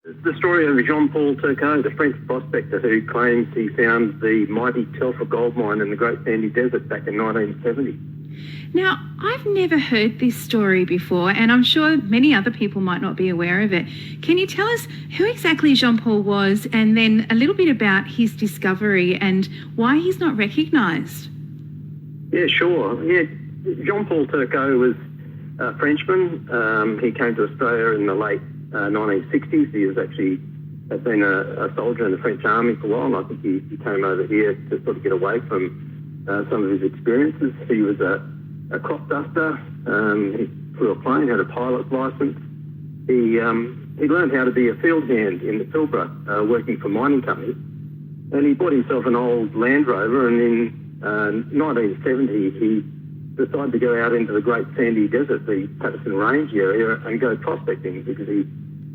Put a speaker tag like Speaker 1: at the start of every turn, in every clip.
Speaker 1: The story of Jean Paul Turcaud, the French prospector who claims he found the mighty Telfer gold mine in the Great Sandy Desert back in 1970.
Speaker 2: Now, I've never heard this story before, and I'm sure many other people might not be aware of it. Can you tell us who exactly Jean Paul was, and then a little bit about his discovery and why he's not recognised?
Speaker 1: Yeah, sure. Yeah, Jean Paul Turcaud was a Frenchman. He came to Australia in the late 1960s. He had been a soldier in the French army for a while, and I think he came over here to sort of get away from some of his experiences. He was a crop duster. He flew a plane, had a pilot's license. He learned how to be a field hand in the Pilbara, working for mining companies. And he bought himself an old Land Rover, and in 1970 he decided to go out into the Great Sandy Desert, the Patterson Range area, and go prospecting because he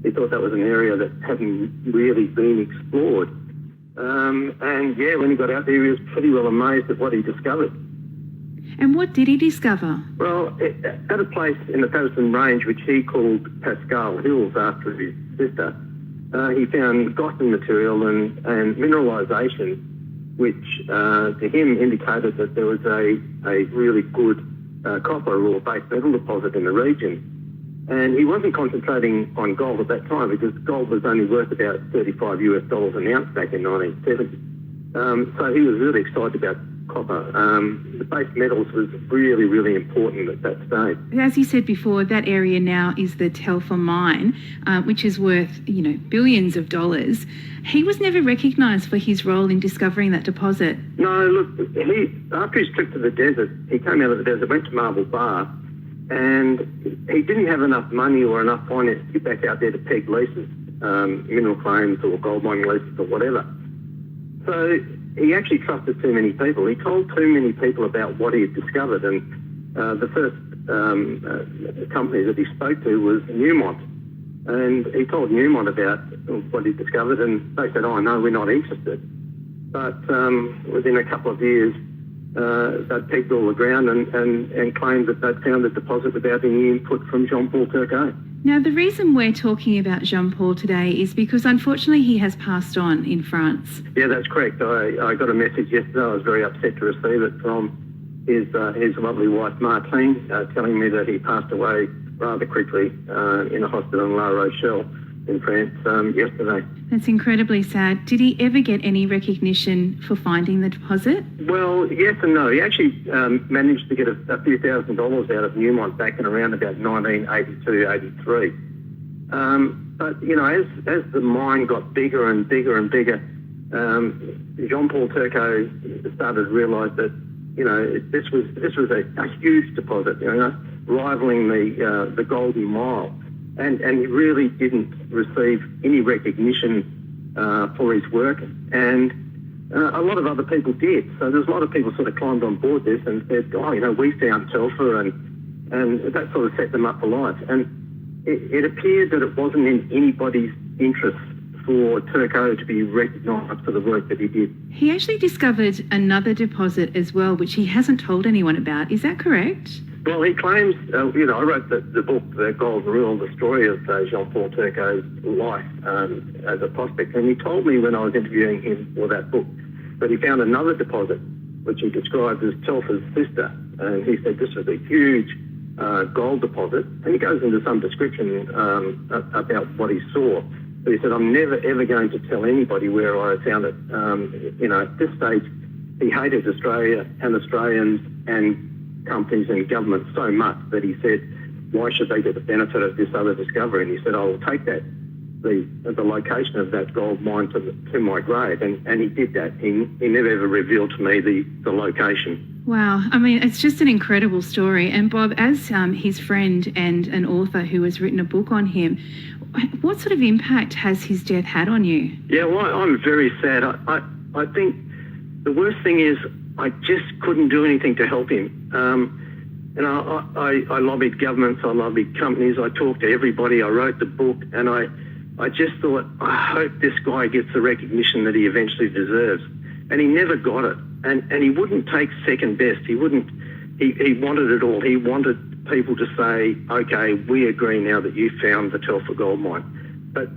Speaker 1: thought that was an area that hadn't really been explored. And yeah, when he got out there, he was pretty well amazed at what he discovered.
Speaker 2: And what did he discover?
Speaker 1: Well, at a place in the Patterson Range, which he called Pascal Hills after his sister, he found Gossan material and mineralisation, which to him indicated that there was a really good copper or base metal deposit in the region. And he wasn't concentrating on gold at that time because gold was only worth about $35 an ounce back in 1970. So he was really excited about copper. The base metals was really, really important at that stage.
Speaker 2: As you said before, that area now is the Telfer mine, which is worth, billions of dollars. He was never recognised for his role in discovering that deposit.
Speaker 1: No, look, after his trip to the desert, he came out of the desert, went to Marble Bar, and he didn't have enough money or enough finance to get back out there to peg leases, mineral claims or gold mining leases or whatever. So he actually trusted too many people. He told too many people about what he had discovered, and the first company that he spoke to was Newmont. And he told Newmont about what he discovered, and they said, "Oh, no, we're not interested." But within a couple of years, they'd pegged all the ground and claimed that they'd found the deposit without any input from Jean Paul Turcaud.
Speaker 2: Now, the reason we're talking about Jean Paul today is because, unfortunately, he has passed on in France.
Speaker 1: Yeah, that's correct. I got a message yesterday. I was very upset to receive it from his lovely wife, Martine, telling me that he passed away rather quickly in a hospital in La Rochelle in France yesterday.
Speaker 2: That's incredibly sad. Did he ever get any recognition for finding the deposit?
Speaker 1: Well, yes and no. He actually managed to get a few $1,000s out of Newmont back in around about 1982, 83. But, as the mine got bigger and bigger and bigger, Jean Paul Turcaud started to realise that, this was a huge deposit, rivaling the Golden Mile. And he really didn't receive any recognition for his work, and a lot of other people did. So there's a lot of people sort of climbed on board this and said, "Oh, we found Telfer," and that sort of set them up for life. And it appeared that it wasn't in anybody's interest for Turcaud to be recognised for the work that he did.
Speaker 2: He actually discovered another deposit as well, which he hasn't told anyone about. Is that correct?
Speaker 1: Well, he claims, I wrote the book, The Golden Rule, the story of Jean Paul Turcaud's life as a prospect. And he told me when I was interviewing him for that book that he found another deposit, which he described as Telfer's sister. And he said this was a huge gold deposit. And he goes into some description about what he saw. But he said, "I'm never, ever going to tell anybody where I found it." At this stage, he hated Australia and Australians and companies and governments so much that he said, "Why should they get the benefit of this other discovery?" And he said, "I will take that, the location of that gold mine to my grave." And he did that. He never ever revealed to me the location.
Speaker 2: Wow. I mean, it's just an incredible story. And Bob, as his friend and an author who has written a book on him, what sort of impact has his death had on you? Yeah,
Speaker 1: well, I'm very sad. I think the worst thing is I just couldn't do anything to help him. I lobbied governments, I lobbied companies, I talked to everybody, I wrote the book, and I just thought, I hope this guy gets the recognition that he eventually deserves. And he never got it. And he wouldn't take second best. He wanted it all. He wanted people to say, "Okay, we agree now that you found the Telfer gold mine." But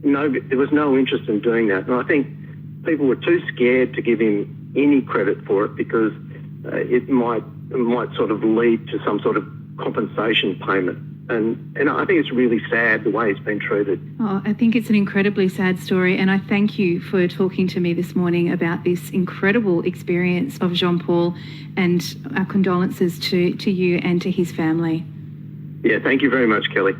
Speaker 1: there was no interest in doing that. And I think people were too scared to give him any credit for it because it might sort of lead to some sort of compensation payment. And I think it's really sad the way he's been treated.
Speaker 2: Oh, I think it's an incredibly sad story, and I thank you for talking to me this morning about this incredible experience of Jean Paul, and our condolences to you and to his family.
Speaker 1: Yeah, thank you very much, Kelly.